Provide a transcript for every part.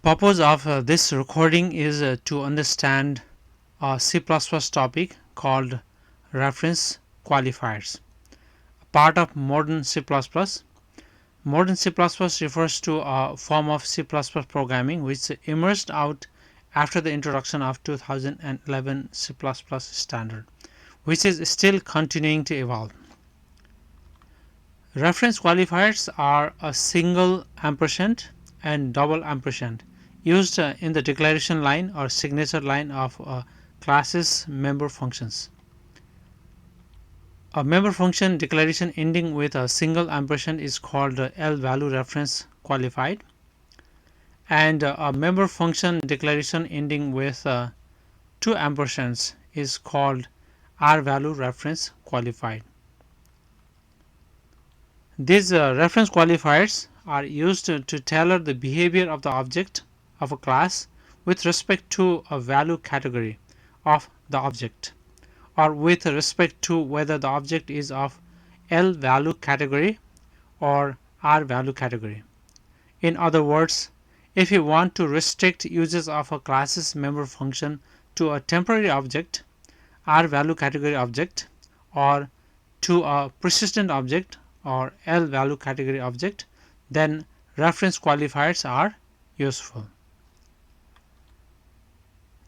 Purpose of this recording is to understand a C++ topic called reference qualifiers, part of modern C++. Modern C++ refers to a form of C++ programming which emerged out after the introduction of 2011 C++ standard, which is still continuing to evolve. Reference qualifiers are a single ampersand and double ampersand used in the declaration line or signature line of a class's member functions. A member function declaration ending with a single ampersand is called L value reference qualified, and a member function declaration ending with two ampersands is called R value reference qualified. These reference qualifiers are used to tailor the behavior of the object of a class with respect to a value category of the object, or with respect to whether the object is of L value category or R value category. In other words, if you want to restrict uses of a class's member function to a temporary object, R value category object, or to a persistent object or L value category object, then reference qualifiers are useful.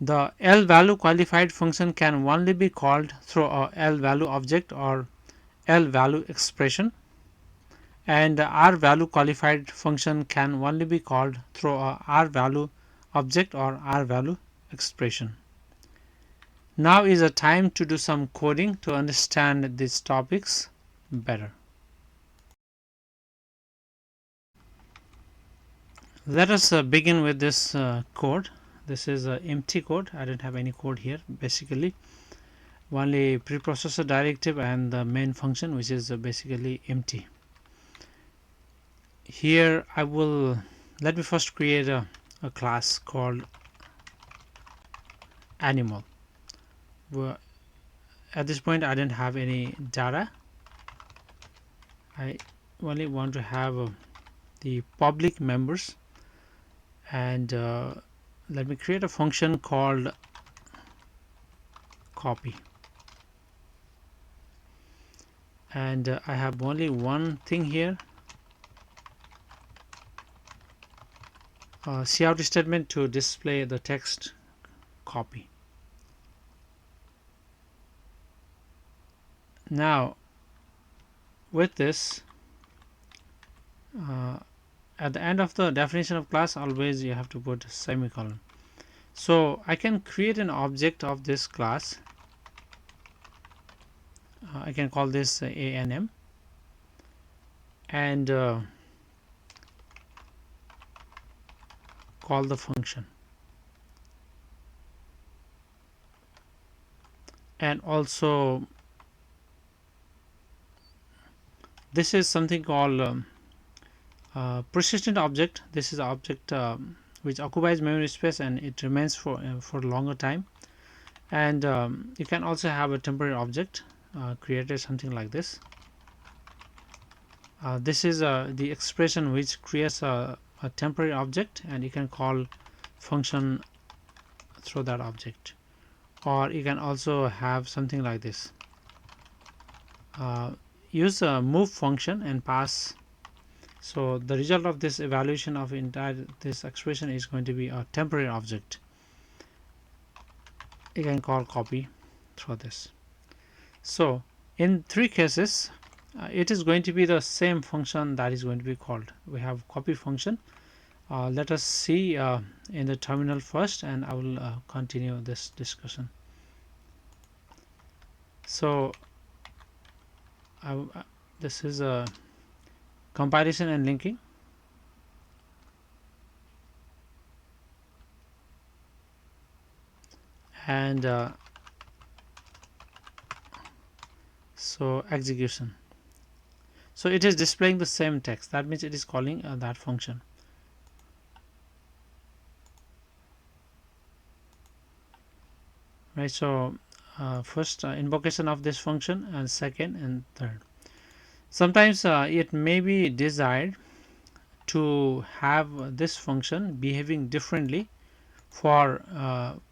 The L value qualified function can only be called through a L value object or L value expression, and the R value qualified function can only be called through a R value object or R value expression. Now is the time to do some coding to understand these topics better. Let us begin with this code. This is empty code. I don't have any code here. Basically, only preprocessor directive and the main function, which is basically empty. Here I will let me first create a class called animal. At this point I don't have any data. I only want to have the public members, and let me create a function called copy, and I have only one thing here, a cout statement to display the text copy. Now with this, at the end of the definition of class always you have to put a semicolon. So I can create an object of this class. I can call this ANM, and call the function, and also this is something called persistent object. This is an object which occupies memory space and it remains for a longer time, and you can also have a temporary object created something like this. This is the expression which creates a temporary object, and you can call function through that object, or you can also have something like this. Use a move function and pass. So the result of this evaluation of this expression is going to be a temporary object. You can call copy through this. So in three cases it is going to be the same function that is going to be called. We have copy function. Let us see in the terminal first, and I will continue this discussion. So this is a compilation and linking. And so execution. So it is displaying the same text. That means it is calling that function. Right. So first invocation of this function, and second and third. Sometimes it may be desired to have this function behaving differently for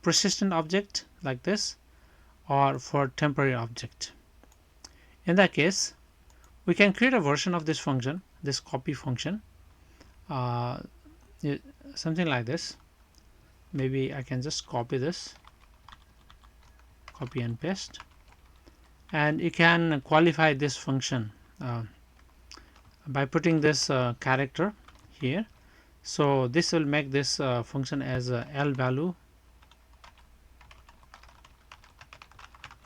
persistent object like this or for temporary object. In that case, we can create a version of this function, this copy function, uh, something like this. Maybe I can just copy this, copy and paste, and you can qualify this function by putting this character here. So this will make this function as L value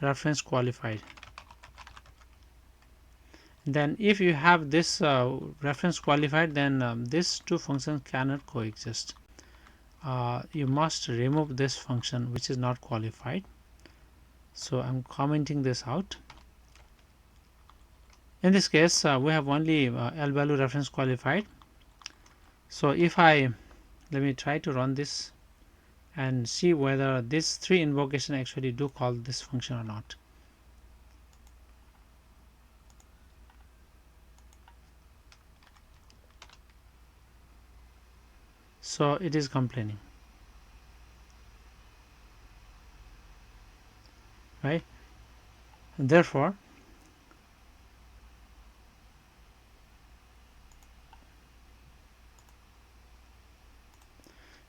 reference qualified. Then if you have this reference qualified, then these two functions cannot coexist. You must remove this function which is not qualified. So I'm commenting this out. In this case, we have only L value reference qualified. So if let me try to run this and see whether these three invocations actually do call this function or not. So it is complaining, right? And therefore,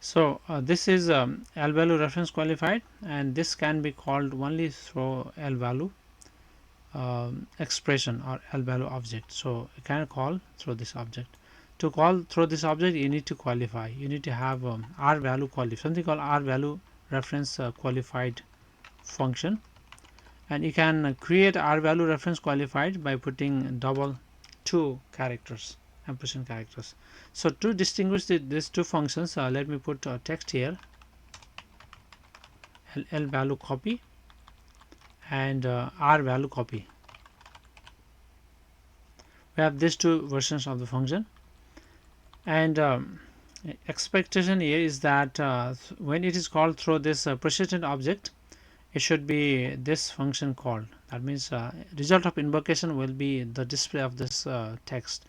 so this is L value reference qualified, and this can be called only through L value expression or L value object. So you can call through this object. To call through this object, you need to qualify. You need to have R value qualify, something called R value reference qualified function, and you can create R value reference qualified by putting double two characters, ampersand characters. So to distinguish these two functions, let me put text here, L value copy and R value copy. We have these two versions of the function, and expectation here is that when it is called through this persistent object, it should be this function called. That means result of invocation will be the display of this text,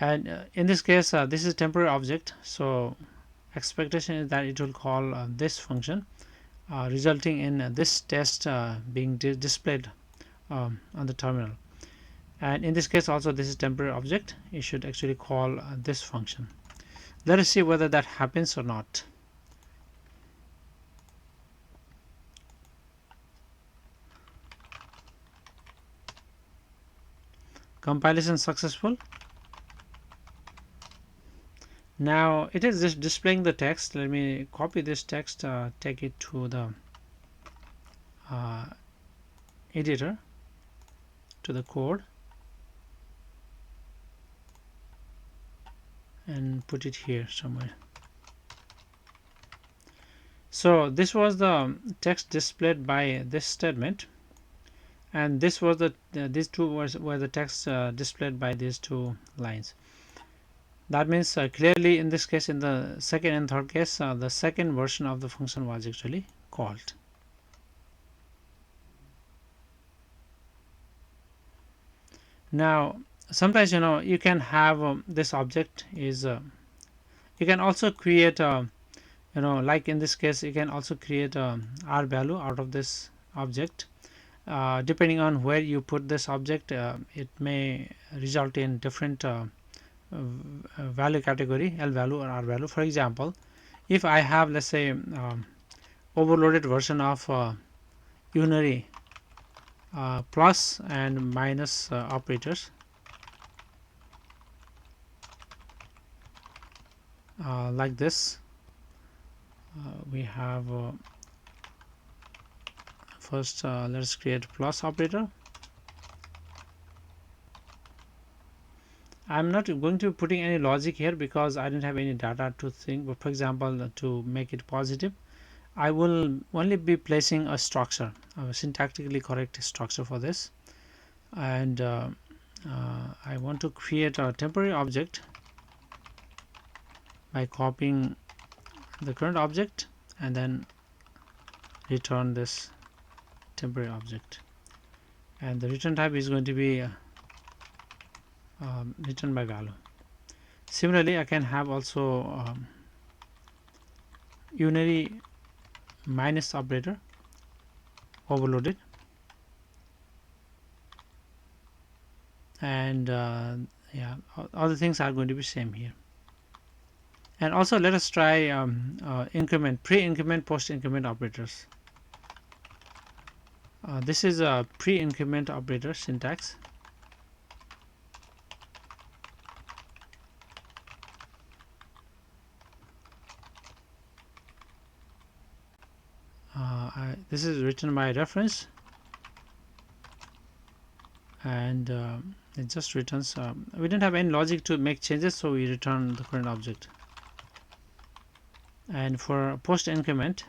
and in this case this is temporary object, so expectation is that it will call this function, resulting in this test being displayed on the terminal. And in this case also, this is temporary object, you should actually call this function. Let us see whether that happens or not. Compilation successful. Now it is just displaying the text. Let me copy this text, take it to the editor, to the code, and put it here somewhere. So this was the text displayed by this statement, and this was the these two were the text displayed by these two lines. That means clearly in this case, in the second and third case, the second version of the function was actually called. Now sometimes you can have this object is you can also create like in this case you can also create R value out of this object. Depending on where you put this object, it may result in different value category, L value or R value. For example, if I have, let's say, overloaded version of unary plus and minus operators, like this, we have first let's create plus operator. I'm not going to be putting any logic here because I don't have any data to think, but for example, to make it positive, I will only be placing a structure, a syntactically correct structure for this, and I want to create a temporary object by copying the current object and then return this temporary object, and the return type is going to be return by value. Similarly, I can have also unary minus operator overloaded, and yeah, all the things are going to be same here. And also let us try increment, pre-increment, post-increment operators. This is a pre-increment operator syntax. This is written by reference, and it just returns. We didn't have any logic to make changes, so we return the current object. And for post increment,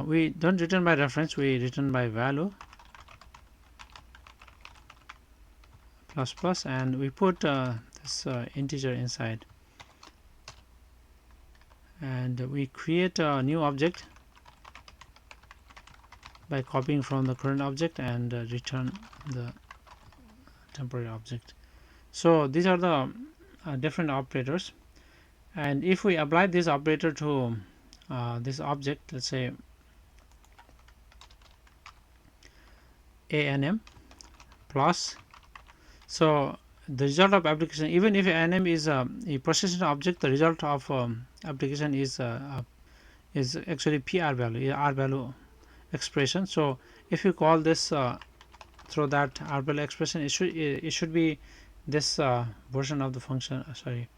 we don't return by reference, we return by value plus plus, and we put this integer inside, and we create a new object by copying from the current object and return the temporary object. So these are the different operators, and if we apply this operator to this object, let's say ANM plus, so the result of application, even if ANM is a persistent object, the result of application is actually PR value, R value expression. So if you call this through that R value expression, it should be this version of the function. Sorry,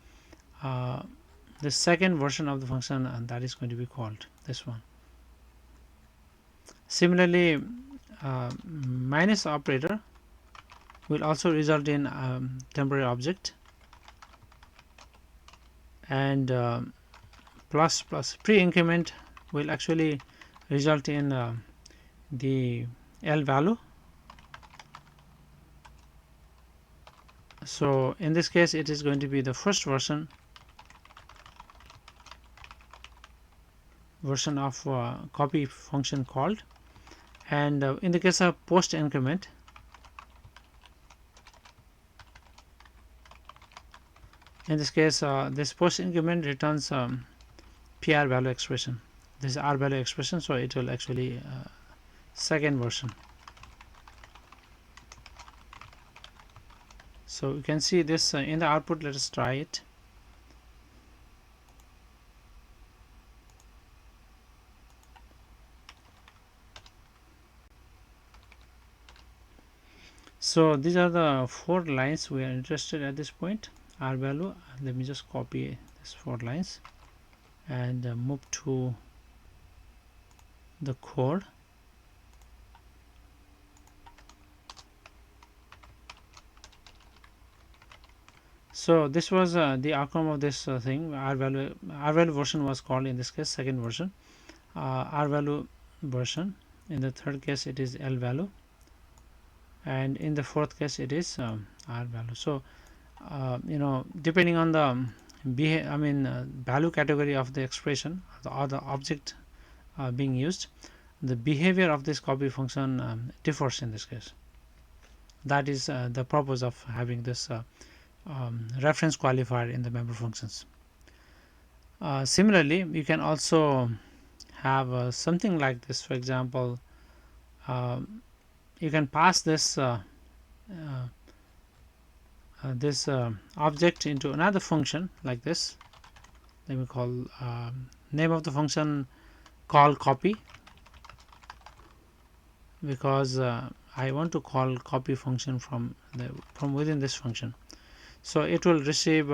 the second version of the function, and that is going to be called this one. Similarly, minus operator will also result in temporary object, and plus plus pre-increment will actually result in the L value. So in this case, it is going to be the first version of copy function called, and in the case of post increment, in this case this post increment returns PR value expression. This is R value expression, so it will actually second version. So you can see this in the output. Let us try it. So these are the 4 lines we are interested at this point. R value, let me just copy these 4 lines and move to the code. So this was the outcome of this thing. R value version was called in this case, second version. R value version, in the third case it is L value, and in the fourth case it is R value. So depending on the value category of the expression or the object being used, the behavior of this copy function differs in this case. That is the purpose of having this reference qualifier in the member functions. Similarly, you can also have something like this. For example, you can pass this object into another function like this. Let me call name of the function call copy, because I want to call copy function from within this function. So it will receive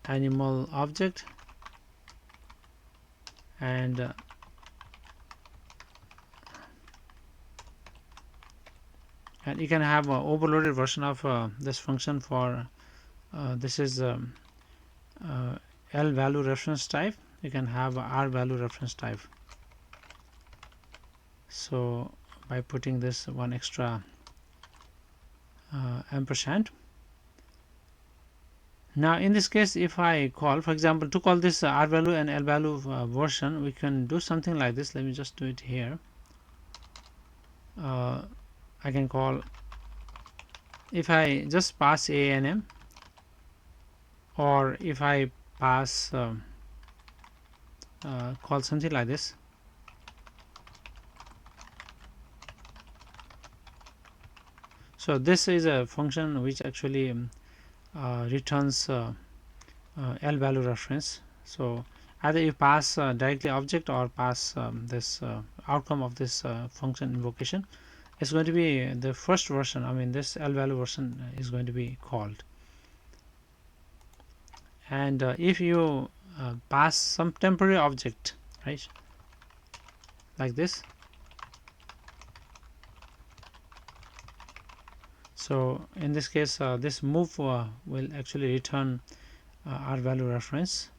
animal object, and you can have an overloaded version of this function for this is L value reference type. You can have R value reference type. So by putting this one extra ampersand. Now in this case, if I call, for example, to call this R value and L value version, we can do something like this. Let me just do it here. uh, I can call, if I just pass a and m, or if I pass call something like this. So this is a function which actually returns L value reference. So either you pass directly object or pass this outcome of this function invocation. It's going to be the first version. I mean, this L value version is going to be called. And if you pass some temporary object, right, like this, so in this case this move will actually return R value reference,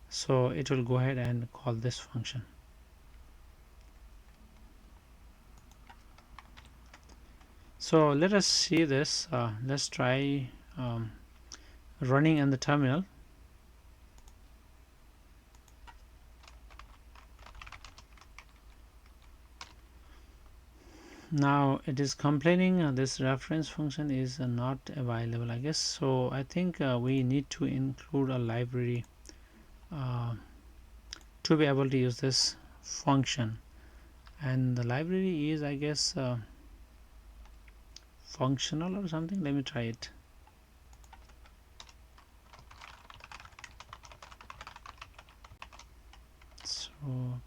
so it will go ahead and call this function. So let us see this. Let's try running in the terminal. Now it is complaining this reference function is not available, I guess. So I think we need to include a library to be able to use this function, and the library is, I guess, functional or something. Let me try it. So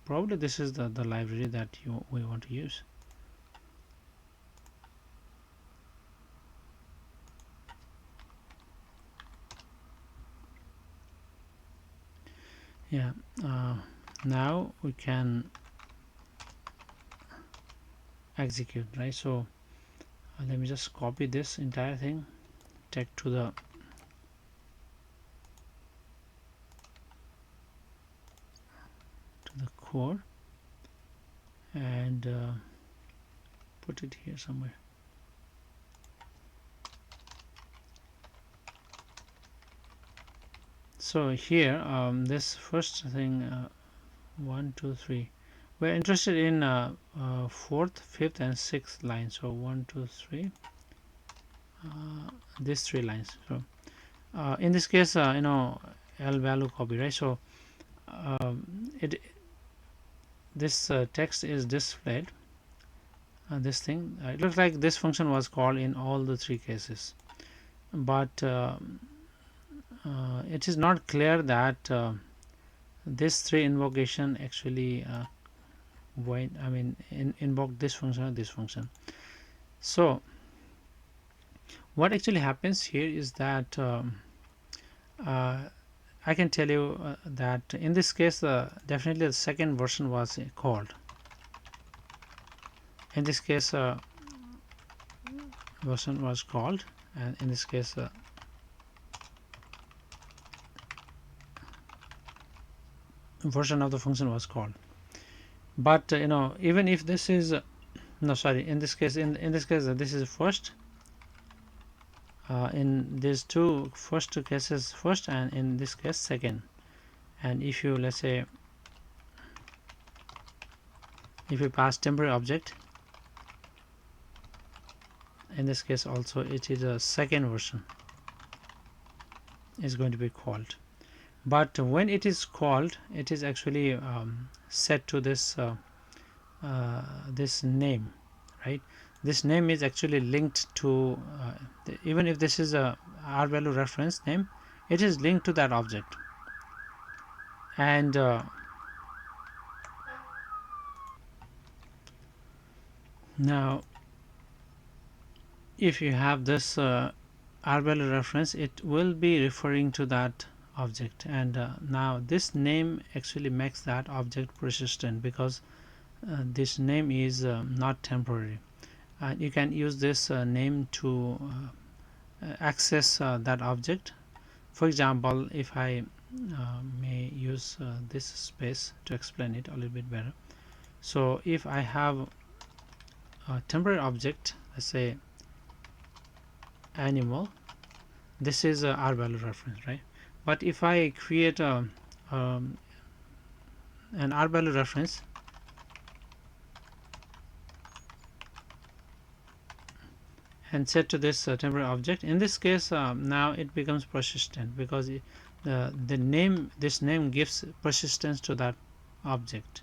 probably this is the library that we want to use. Yeah, now we can execute, right? So let me just copy this entire thing, take to the core, and put it here somewhere. So here this first thing 1 2 3, we're interested in fourth, fifth and sixth line. So 1 2 3, these three lines. So in this case L value copy, right? So it this text is displayed, this thing, it looks like this function was called in all the three cases, but it is not clear that this three invocation actually invoke this function or this function. So what actually happens here is that I can tell you that in this case definitely the second version was called. In this case version was called, and in this case version of the function was called. But even if this is no, sorry, in this case this is first, in these two first two cases first, and in this case second. And if you, let's say, if you pass temporary object, in this case also it is a second version is going to be called. But when it is called, it is actually set to this this name, right? This name is actually linked to even if this is a R value reference name, it is linked to that object. And now if you have this R value reference, it will be referring to that object, and now this name actually makes that object persistent, because this name is not temporary. You can use this name to access that object. For example, if I may use this space to explain it a little bit better. So if I have a temporary object, let's say animal, this is a R value reference, right? But if I create an R value reference and set to this temporary object. In this case, now it becomes persistent because the name, this name gives persistence to that object.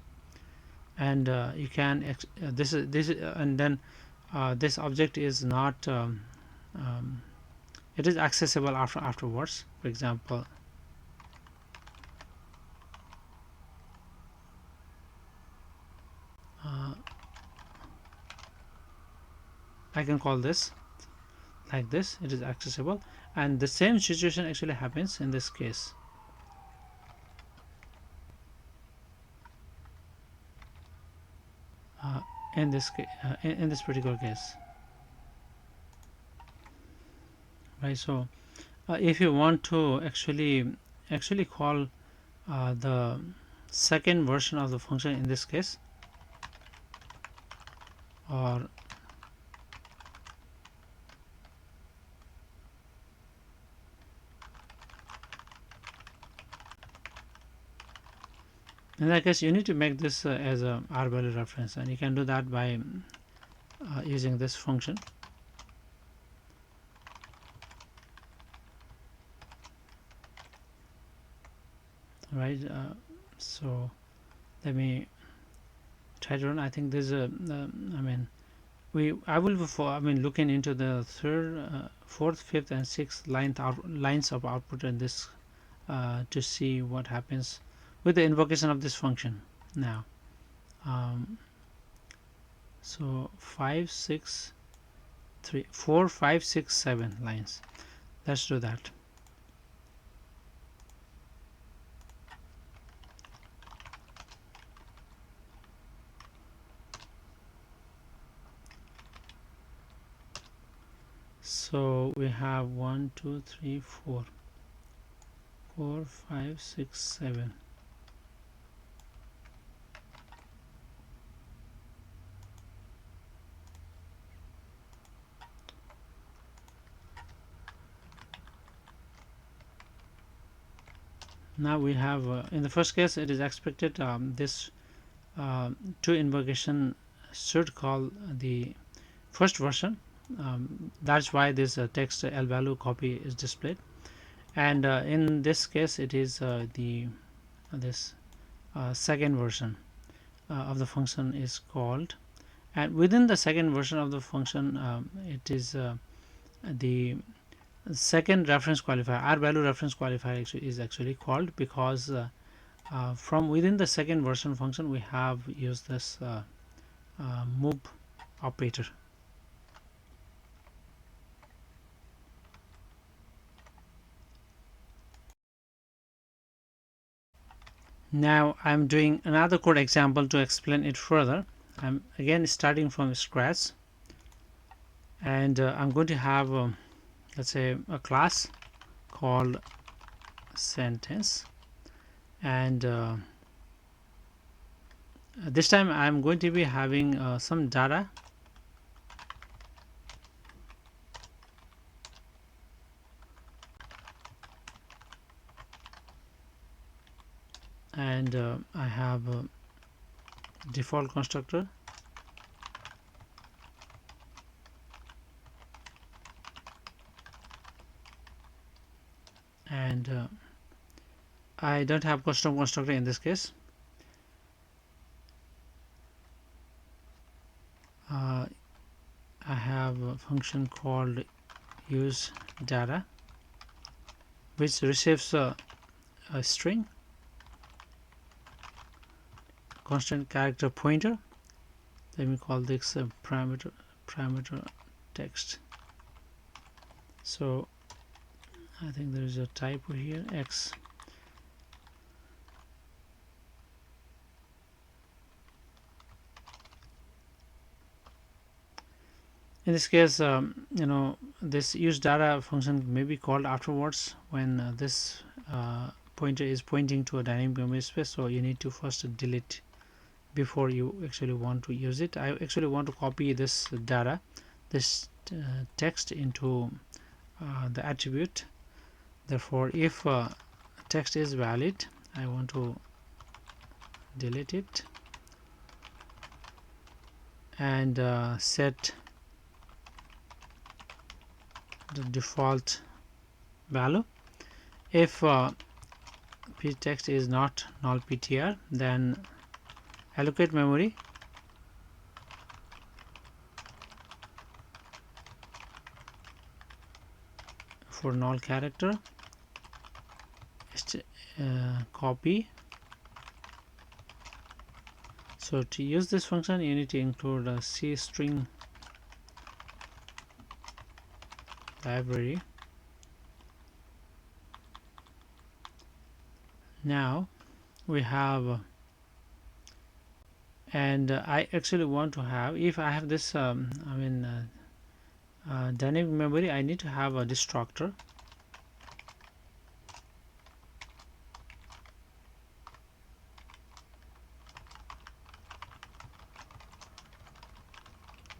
And you can and then this object is not it is accessible afterwards. For example, I can call this like this, it is accessible, and the same situation actually happens in this case. uh, in this particular case, right? So if you want to actually call the second version of the function in this case, or in that case, you need to make this as a r value reference, and you can do that by using this function, right? So let me try to run. I think there's a I mean, I will before looking into the third, fourth, fifth, and sixth lines of output in this to see what happens with the invocation of this function. Now, so 5, 6, 3, 4, 5, 6, 7 lines. Let's do that. So we have 1, 2, 3, 4, 4, 5, 6, 7. Now we have in the first case it is expected this to invocation should call the first version. That's why this text L value copy is displayed, and in this case it is the this second version of the function is called, and within the second version of the function it is the second reference qualifier, r value reference qualifier is actually called, because from within the second version function we have used this move operator. Now I'm doing another code example to explain it further. I'm again starting from scratch, and I'm going to have let's say a class called sentence, and this time I'm going to be having some data, and I have a default constructor, and I don't have custom constructor in this case. I have a function called use data, which receives a string, constant character pointer. Let me call this parameter text. So I think there is a typo here, x. In this case, this use data function may be called afterwards when this pointer is pointing to a dynamic memory space. So you need to first delete before you actually want to use it. I actually want to copy this data, this text into the attribute. Therefore, if text is valid, I want to delete it and set the default value. If ptext is not null ptr, then allocate memory for null character, copy. So to use this function, you need to include a C string library. Now we have and I actually want to have, if I have this dynamic memory, I need to have a destructor.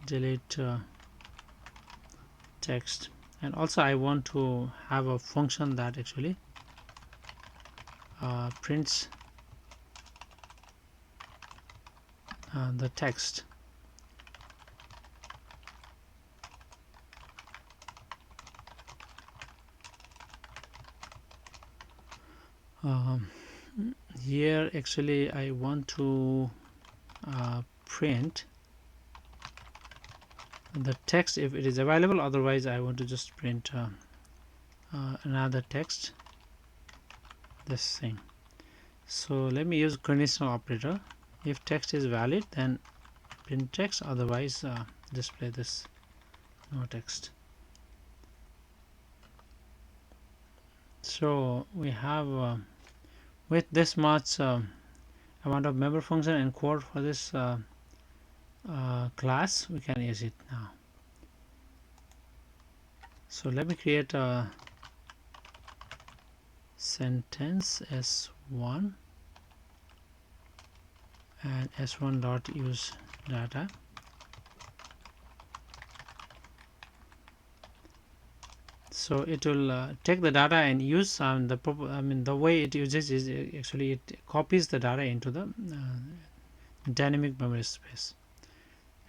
Delete text, and also I want to have a function that actually prints the text. Um, Here actually I want to print the text if it is available, otherwise I want to just print another text, this thing. So let me use conditional operator. If text is valid, then print text, otherwise display this no text. So we have with this much amount of member function and code for this class, we can use it now. So let me create a sentence s1 and s1 dot use data. So it will take the data and use the way it uses is actually it copies the data into the dynamic memory space,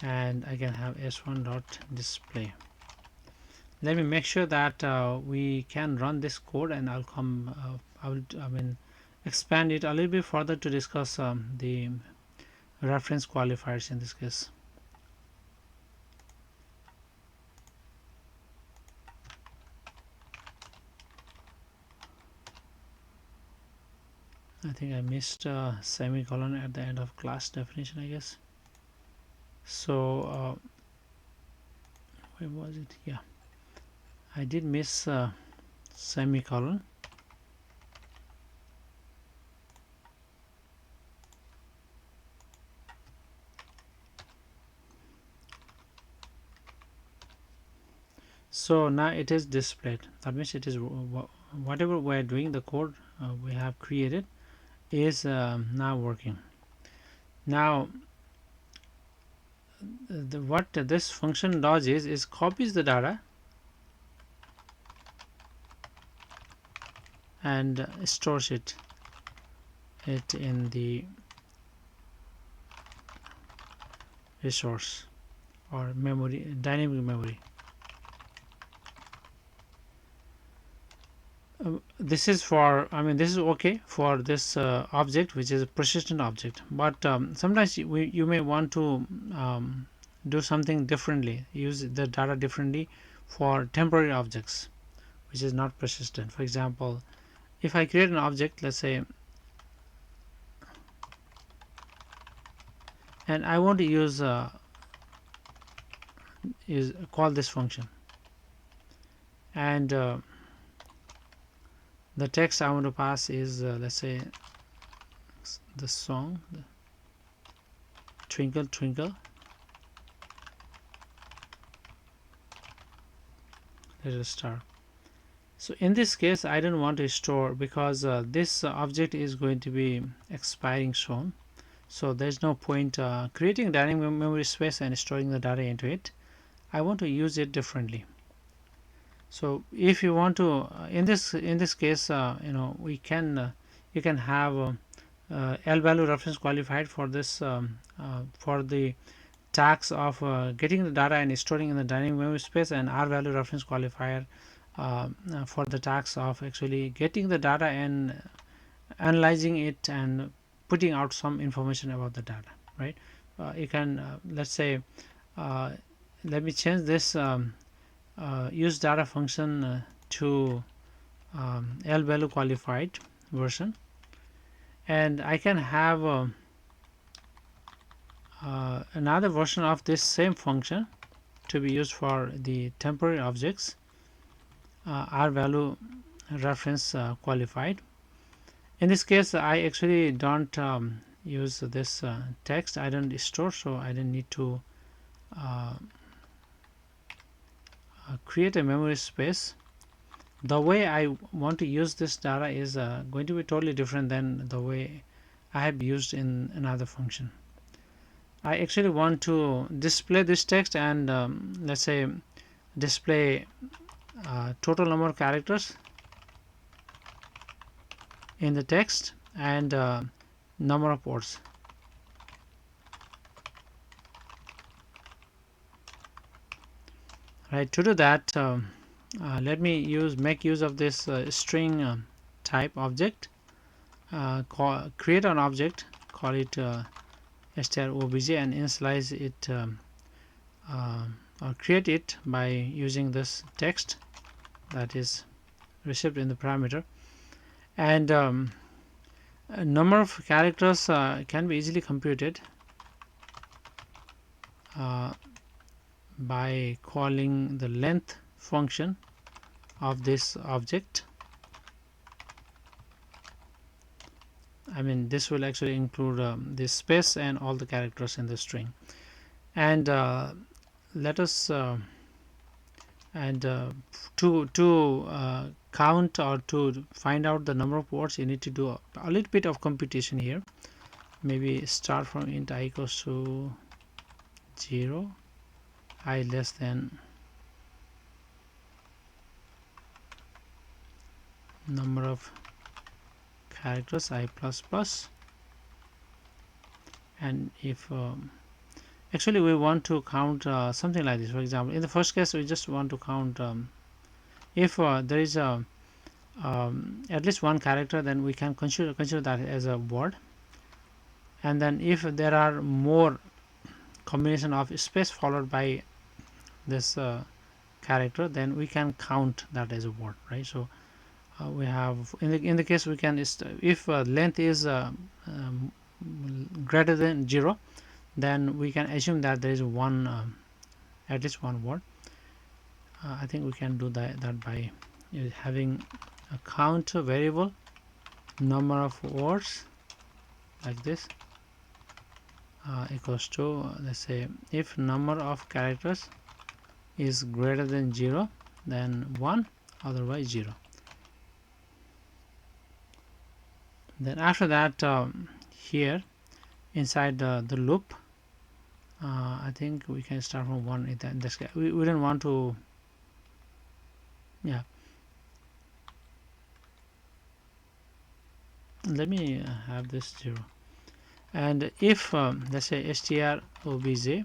and I can have s1 dot display. Let me make sure that we can run this code, and I'll come expand it a little bit further to discuss the reference qualifiers in this case. I think I missed a semicolon at the end of class definition, I guess. So where was it? Yeah, I did miss semicolon. So now it is displayed. That means it is whatever we are doing, the code we have created is now working. Now what this function does is copies the data and stores it in the resource or memory, dynamic memory. This is for, this is okay for this object, which is a persistent object, but sometimes you may want to do something differently, use the data differently for temporary objects which is not persistent. For example, if I create an object, let's say, and I want to use call this function, and the text I want to pass is let's say the song, the Twinkle Twinkle Little Star. So in this case I don't want to store, because this object is going to be expiring soon, so there's no point creating dynamic memory space and storing the data into it. I want to use it differently. So if you want to in this case we can you can have L value reference qualified for this for the tags of getting the data and storing in the dynamic memory space, and R value reference qualifier for the tags of actually getting the data and analyzing it and putting out some information about the data, right? You can let's say uh, let me change this use data function to L value qualified version, and I can have another version of this same function to be used for the temporary objects, R value reference qualified. In this case, I actually don't use this text. I don't store, so I don't need to create a memory space. The way I want to use this data is going to be totally different than the way I have used in another function. I actually want to display this text and let's say display total number of characters in the text and number of words. Right, to do that, let me make use of this string type object. Create an object, call it strobj, and initialize it or create it by using this text that is received in the parameter. And a number of characters can be easily computed by calling the length function of this object. I mean, this will actually include this space and all the characters in the string. And let us and to count or to find out the number of words, you need to do a little bit of computation here. Maybe start from int I equals to 0, I less than number of characters I plus plus. And if actually we want to count something like this. For example, in the first case we just want to count if there is a at least one character, then we can consider that as a word. And then if there are more combination of space followed by this character, then we can count that as a word, right? So we have in the case we can if length is greater than 0, then we can assume that there is one at least one word. I think we can do that by having a count variable number of words like this equals to, let's say, if number of characters is greater than 0, then 1, otherwise 0. Then after that, here inside the loop, I think we can start from 1 in this case. We don't want to, yeah, let me have this 0. And if let's say strobj,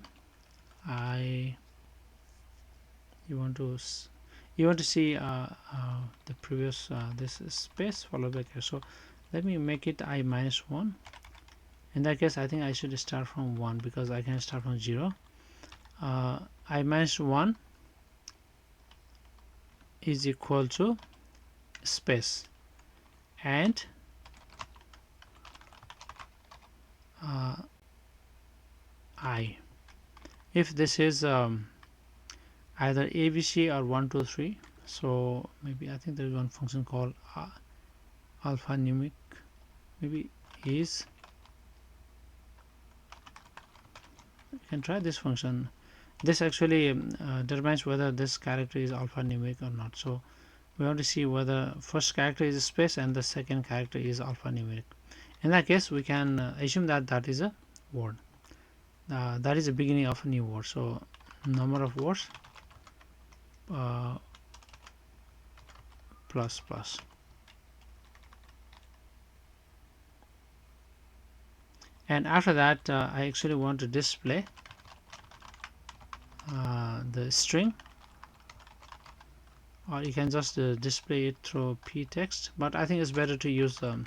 you want to see the previous this space followed by care. So let me make it I minus 1. In that case, I think I should start from 1 because I can start from 0. I minus 1 is equal to space and I. If this is either ABC or 1 2 3, so maybe I think there is one function called alphanumeric, maybe is, you can try this function. This actually determines whether this character is alphanumeric or not. So we want to see whether first character is space and the second character is alphanumeric. In that case, we can assume that that is a word. That is the beginning of a new word. So number of words plus plus. And after that, I actually want to display the string, or you can just display it through p text, but I think it's better to use uh,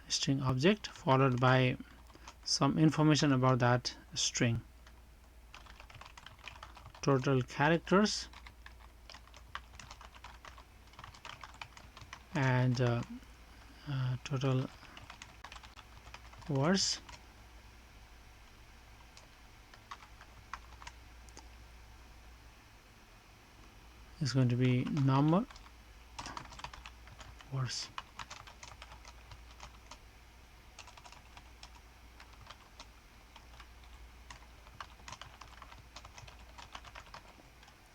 string object followed by some information about that string. Total characters and total words is going to be number words.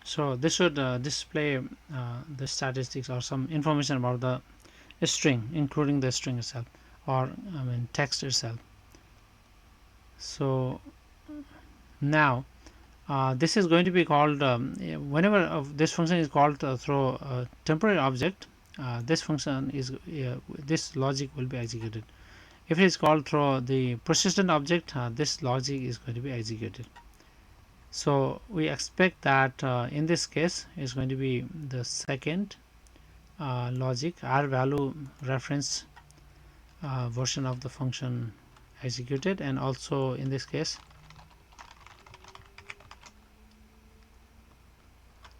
So this should display the statistics or some information about the string, including the string itself, or I mean text itself. So now this is going to be called whenever this function is called through a temporary object. This function is this logic will be executed. If it is called through the persistent object, this logic is going to be executed. So we expect that in this case is going to be the second logic r value reference version of the function executed, and also in this case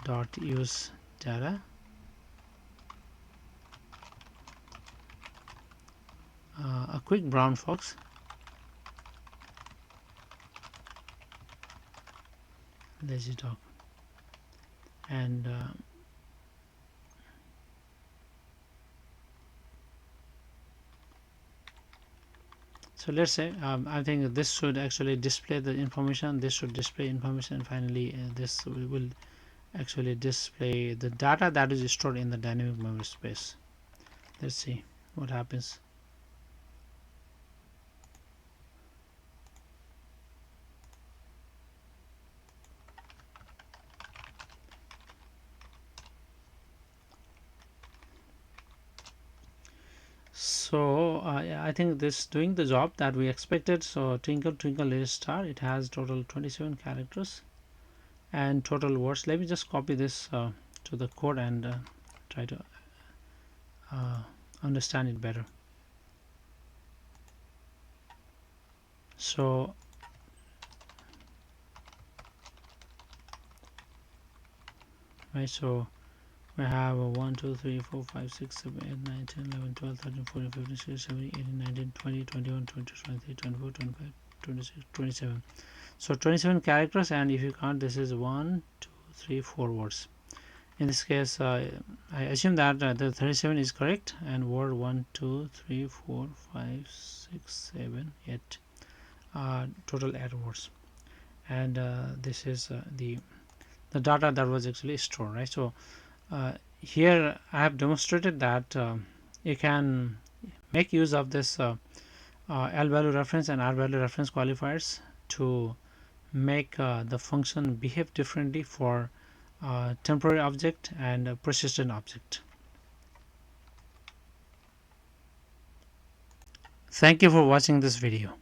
dot use data a quick brown fox lazy dog, and so let's say I think this should actually display the information, this should display information, and finally this will actually display the data that is stored in the dynamic memory space. Let's see what happens. So I think this doing the job that we expected. So twinkle twinkle little star, it has total 27 characters and total words. Let me just copy this to the code and try to understand it better. So right, so we have 1 2 3 4 5 6 7 8 9 10 11 12 13 14 15 16 17 18 19 20 21 22 23 24 25 26 27. So 27 characters, and if you count, this is 1 2 3 4 words. In this case I assume that the 37 is correct, and word 1 2 3 4 5 6 7 8 total 8 words, and this is the data that was actually stored, right? So here I have demonstrated that you can make use of this L value reference and R value reference qualifiers to make the function behave differently for temporary object and persistent object. Thank you for watching this video.